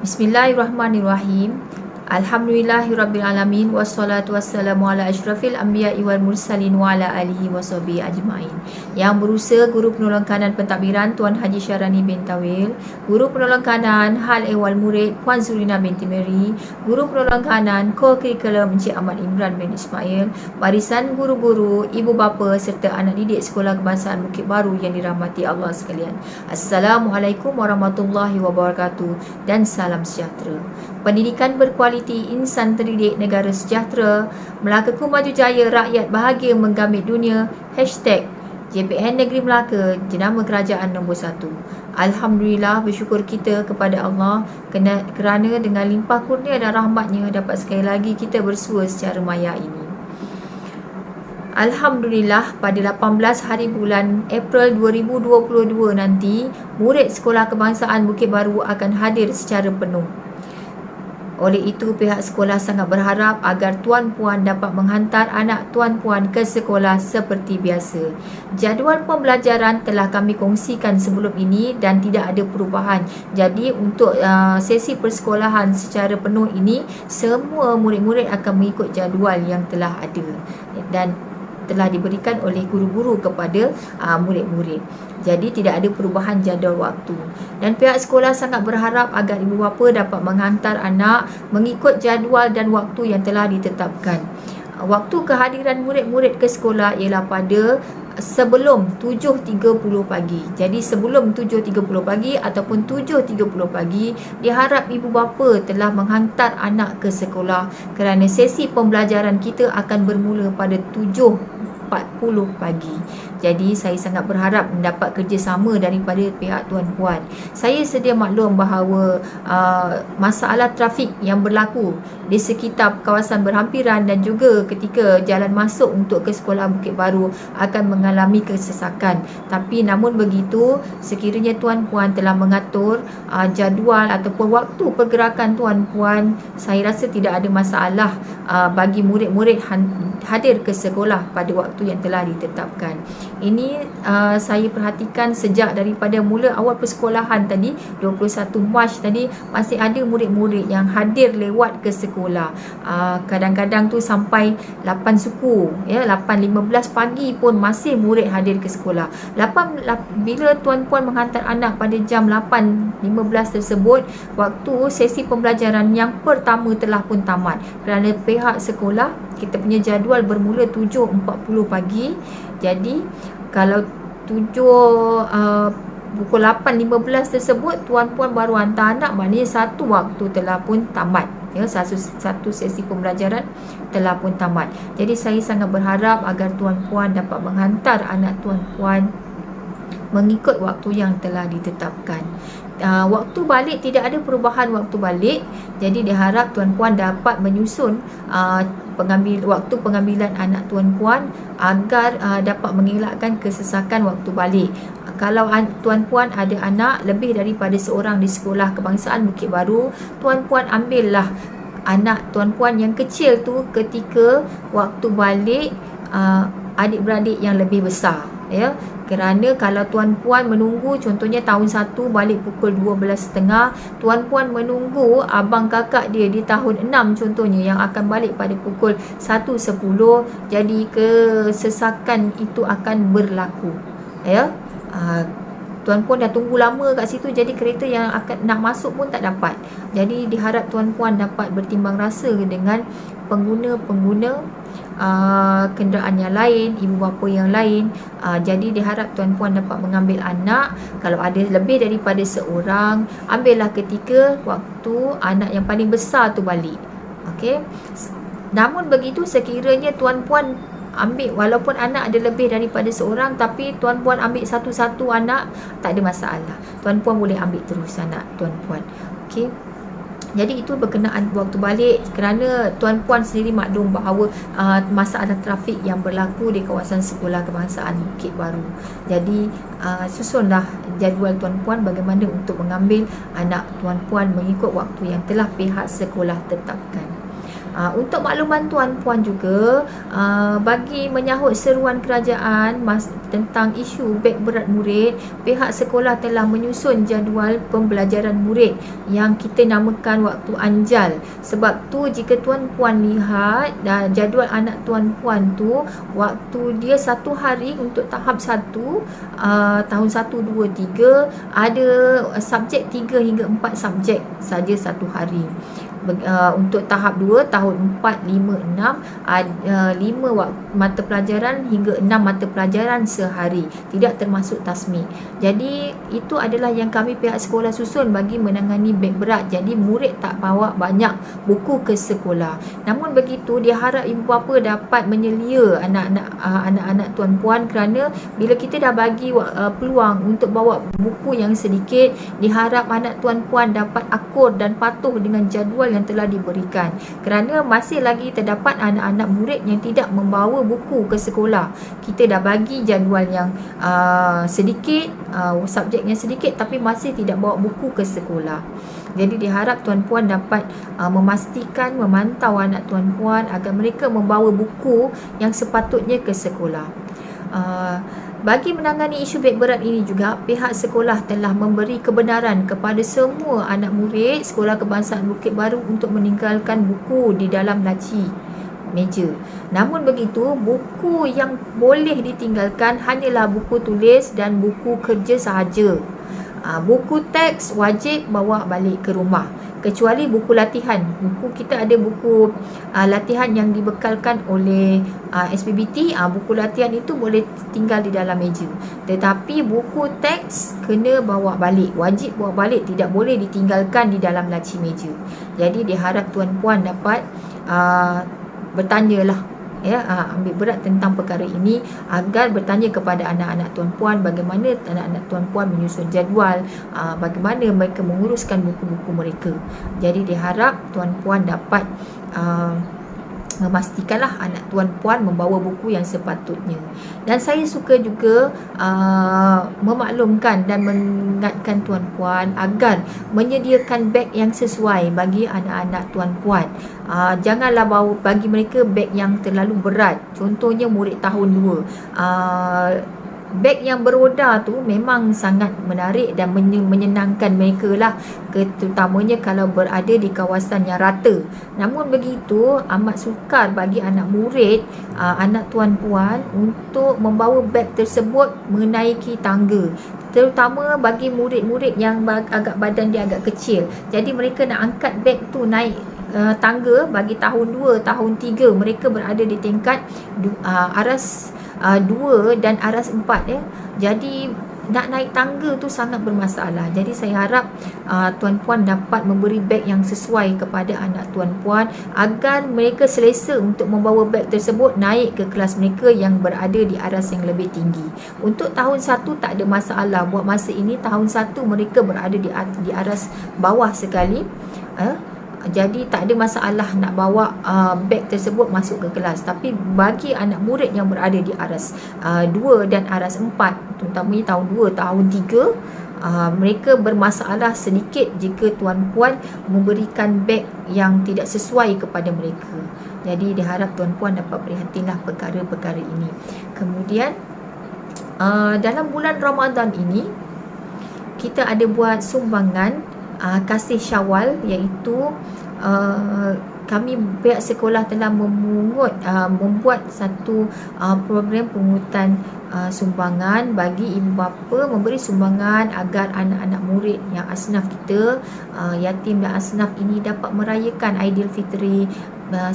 Bismillahirrahmanirrahim. Alhamdulillahirrabbilalamin. Wassalatu wassalamu ala asyrafil anbiya'i wal mursalin wa ala alihi wa sahbihi ajma'in. Yang berusaha Guru Penolong Kanan Pentadbiran Tuan Haji Syarani bin Tawil, Guru Penolong Kanan Hal Ehwal Murid Puan Zurina binti Mary, Guru Penolong Kanan Co-Curriculum Encik Ahmad Imran bin Ismail, barisan guru-guru, ibu bapa serta anak didik Sekolah Kebangsaan Bukit Baru yang dirahmati Allah sekalian. Assalamualaikum warahmatullahi wabarakatuh dan salam sejahtera. Pendidikan berkualiti, insan terdidik, negara sejahtera. Melakaku maju jaya, rakyat bahagia menggamit dunia. #JPN Negeri Melaka, jenama kerajaan nombor 1. Alhamdulillah, bersyukur kita kepada Allah kerana dengan limpah kurnia dan rahmatnya dapat sekali lagi kita bersua secara maya ini. Alhamdulillah, pada 18 hari bulan April 2022 nanti, murid Sekolah Kebangsaan Bukit Baru akan hadir secara penuh. Oleh itu, pihak sekolah sangat berharap agar tuan-puan dapat menghantar anak tuan-puan ke sekolah seperti biasa. Jadual pembelajaran telah kami kongsikan sebelum ini dan tidak ada perubahan. Jadi, untuk sesi persekolahan secara penuh ini, semua murid-murid akan mengikut jadual yang telah ada dan telah diberikan oleh guru-guru kepada murid-murid. Jadi tidak ada perubahan jadual waktu. Dan pihak sekolah sangat berharap agar ibu bapa dapat menghantar anak mengikut jadual dan waktu yang telah ditetapkan. Waktu kehadiran murid-murid ke sekolah ialah pada sebelum 7.30 pagi. Jadi sebelum 7.30 pagi ataupun 7.30 pagi, diharap ibu bapa telah menghantar anak ke sekolah kerana sesi pembelajaran kita akan bermula pada 7.40 pagi. Jadi saya sangat berharap mendapat kerjasama daripada pihak tuan-puan. Saya sedia maklum bahawa masalah trafik yang berlaku di sekitar kawasan berhampiran dan juga ketika jalan masuk untuk ke Sekolah Bukit Baru akan mengalami kesesakan. Tapi namun begitu, sekiranya tuan-puan telah mengatur jadual ataupun waktu pergerakan tuan-puan, saya rasa tidak ada masalah bagi murid-murid hadir ke sekolah pada waktu yang telah ditetapkan. Ini saya perhatikan sejak daripada mula awal persekolahan tadi, 21 Mac tadi, masih ada murid-murid yang hadir lewat ke sekolah. Kadang-kadang tu sampai 8 suku, 8.15 pagi pun masih murid hadir ke sekolah. Bila tuan-puan menghantar anak pada jam 8.15 tersebut, waktu sesi pembelajaran yang pertama telah pun tamat. Kerana pihak sekolah, kita punya jadual bermula 7.40 pagi. Jadi kalau pukul 8.15 tersebut tuan-puan baru hantar anak, maknanya satu waktu telah pun tamat. Satu sesi pembelajaran telah pun tamat. Jadi saya sangat berharap agar tuan-puan dapat menghantar anak tuan-puan mengikut waktu yang telah ditetapkan. Waktu balik tidak ada perubahan waktu balik. Jadi diharap tuan-puan dapat menyusun waktu pengambilan anak tuan-puan agar dapat mengelakkan kesesakan waktu balik. Kalau tuan-puan ada anak lebih daripada seorang di Sekolah Kebangsaan Bukit Baru, tuan-puan ambillah anak tuan-puan yang kecil tu ketika waktu balik adik-beradik yang lebih besar, kerana kalau tuan-puan menunggu, contohnya tahun 1 balik pukul 12.30, tuan-puan menunggu abang kakak dia di tahun 6 contohnya yang akan balik pada pukul 1.10, jadi kesesakan itu akan berlaku. Tuan-puan dah tunggu lama kat situ, jadi kereta yang akan nak masuk pun tak dapat. Jadi diharap tuan-puan dapat bertimbang rasa dengan pengguna-pengguna kenderaan yang lain, ibu bapa yang lain. Jadi diharap tuan-puan dapat mengambil anak. Kalau ada lebih daripada seorang, ambillah ketika waktu anak yang paling besar tu balik. Namun begitu, sekiranya tuan-puan ambil, walaupun anak ada lebih daripada seorang, tapi tuan-puan ambil satu-satu anak, tak ada masalah. Tuan-puan boleh ambil terus anak tuan-puan. Jadi itu berkenaan waktu balik, kerana tuan-puan sendiri maklum bahawa masalah trafik yang berlaku di kawasan Sekolah Kebangsaan Bukit Baru. Jadi susunlah jadual tuan-puan bagaimana untuk mengambil anak tuan-puan mengikut waktu yang telah pihak sekolah tetapkan. Untuk makluman tuan-puan juga, bagi menyahut seruan kerajaan tentang isu beg berat murid, pihak sekolah telah menyusun jadual pembelajaran murid yang kita namakan waktu anjal. Sebab tu jika tuan-puan lihat jadual anak tuan-puan tu, waktu dia 1 hari untuk tahap 1, tahun 1, 2, 3, ada subjek 3 hingga 4 subjek saja 1 hari. Untuk tahap 2, tahun 4, 5, 6, 5 mata pelajaran hingga 6 mata pelajaran sehari, tidak termasuk tasmik. Jadi itu adalah yang kami pihak sekolah susun bagi menangani beg berat. Jadi murid tak bawa banyak buku ke sekolah. Namun begitu, diharap ibu bapa dapat menyelia anak-anak tuan-puan, kerana bila kita dah bagi peluang untuk bawa buku yang sedikit, diharap anak tuan-puan dapat akur dan patuh dengan jadual yang telah diberikan, kerana masih lagi terdapat anak-anak murid yang tidak membawa buku ke sekolah. Kita dah bagi jadual yang sedikit, subjeknya sedikit, tapi masih tidak bawa buku ke sekolah. Jadi diharap tuan-puan dapat memastikan, memantau anak tuan-puan agar mereka membawa buku yang sepatutnya ke sekolah. Bagi menangani isu beg berat ini juga, pihak sekolah telah memberi kebenaran kepada semua anak murid Sekolah Kebangsaan Bukit Baru untuk meninggalkan buku di dalam laci meja. Namun begitu, buku yang boleh ditinggalkan hanyalah buku tulis dan buku kerja sahaja. Buku teks wajib bawa balik ke rumah, kecuali buku latihan. Kita ada buku latihan yang dibekalkan oleh SPBT. Buku latihan itu boleh tinggal di dalam meja, tetapi buku teks kena bawa balik, wajib bawa balik, tidak boleh ditinggalkan di dalam laci meja. Jadi diharap tuan-puan dapat bertanyalah, ambil berat tentang perkara ini, agar bertanya kepada anak-anak tuan-puan bagaimana anak-anak tuan-puan menyusun jadual, bagaimana mereka menguruskan buku-buku mereka. Jadi diharap tuan-puan dapat memastikanlah anak tuan-puan membawa buku yang sepatutnya. Dan saya suka juga memaklumkan dan mengingatkan tuan-puan agar menyediakan beg yang sesuai bagi anak-anak tuan-puan. Janganlah bawa bagi mereka beg yang terlalu berat. Contohnya murid tahun 2, beg yang beroda tu memang sangat menarik dan menyenangkan mereka lah, terutamanya kalau berada di kawasan yang rata. Namun begitu, amat sukar bagi anak murid, anak tuan-puan untuk membawa beg tersebut menaiki tangga, terutama bagi murid-murid yang agak badan dia agak kecil. Jadi mereka nak angkat beg tu naik tangga. Bagi tahun 2, tahun 3, mereka berada di tingkat aras 2 dan aras 4 ya. Jadi nak naik tangga tu sangat bermasalah. Jadi saya harap tuan-puan dapat memberi beg yang sesuai kepada anak tuan-puan agar mereka selesa untuk membawa beg tersebut naik ke kelas mereka yang berada di aras yang lebih tinggi. Untuk tahun 1 tak ada masalah. Buat masa ini tahun 1 mereka berada di aras bawah sekali. Jadi tak ada masalah nak bawa beg tersebut masuk ke kelas. Tapi bagi anak murid yang berada di aras 2 dan aras 4, terutamanya tahun 2, tahun 3, mereka bermasalah sedikit jika tuan-puan memberikan beg yang tidak sesuai kepada mereka. Jadi diharap tuan-puan dapat prihatinlah perkara-perkara ini. Kemudian dalam bulan Ramadan ini, kita ada buat sumbangan kasih Syawal, iaitu kami pihak sekolah telah membuat satu program pungutan sumbangan bagi ibu bapa, memberi sumbangan agar anak-anak murid yang asnaf kita, yatim dan asnaf ini dapat merayakan Aidilfitri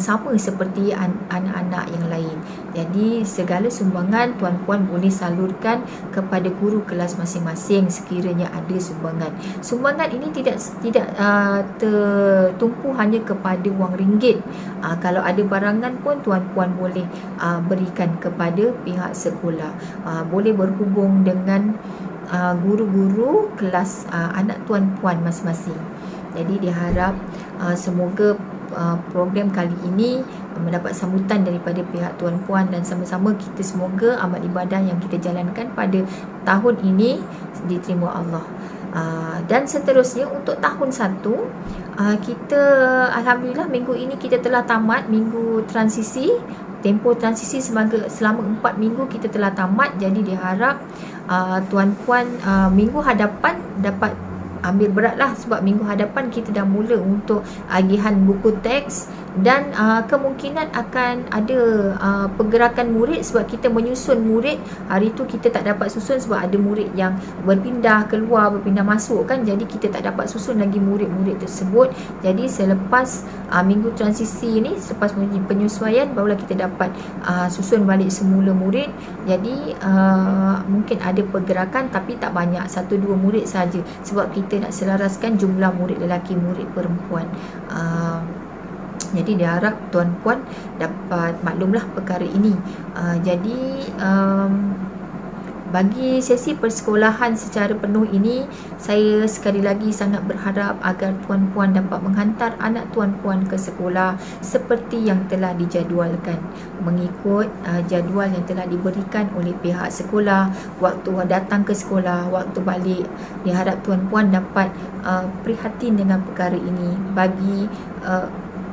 sama seperti anak-anak yang lain. Jadi segala sumbangan tuan-puan boleh salurkan kepada guru kelas masing-masing sekiranya ada sumbangan. Sumbangan ini tidak tertumpu hanya kepada wang ringgit. Kalau ada barangan pun tuan-puan boleh berikan kepada pihak sekolah. Boleh berhubung dengan guru-guru kelas anak tuan-puan masing-masing. Jadi diharap semoga program kali ini mendapat sambutan daripada pihak tuan-puan, dan sama-sama kita semoga amal ibadah yang kita jalankan pada tahun ini diterima Allah. Dan seterusnya untuk tahun 1, kita alhamdulillah minggu ini kita telah tamat minggu transisi. Tempoh transisi selama 4 minggu kita telah tamat. Jadi diharap tuan-puan minggu hadapan dapat ambil beratlah, sebab minggu hadapan kita dah mula untuk agihan buku teks dan kemungkinan akan ada pergerakan murid sebab kita menyusun murid. Hari tu kita tak dapat susun sebab ada murid yang berpindah keluar, berpindah masuk kan, jadi kita tak dapat susun lagi murid-murid tersebut. Jadi selepas minggu transisi ni, selepas penyesuaian, barulah kita dapat susun balik semula murid. Jadi mungkin ada pergerakan tapi tak banyak, 1-2 murid saja sebab kita nak selaraskan jumlah murid lelaki, murid perempuan. Jadi diharap tuan-puan dapat maklumlah perkara ini. Jadi bagi sesi persekolahan secara penuh ini, saya sekali lagi sangat berharap agar tuan-puan dapat menghantar anak tuan-puan ke sekolah seperti yang telah dijadualkan, mengikut jadual yang telah diberikan oleh pihak sekolah. Waktu datang ke sekolah, waktu balik, diharap tuan-puan dapat prihatin dengan perkara ini bagi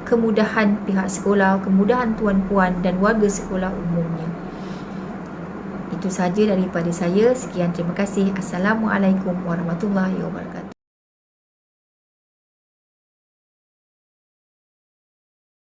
kemudahan pihak sekolah, kemudahan tuan-puan dan warga sekolah umumnya. Itu sahaja daripada saya. Sekian, terima kasih. Assalamualaikum warahmatullahi wabarakatuh.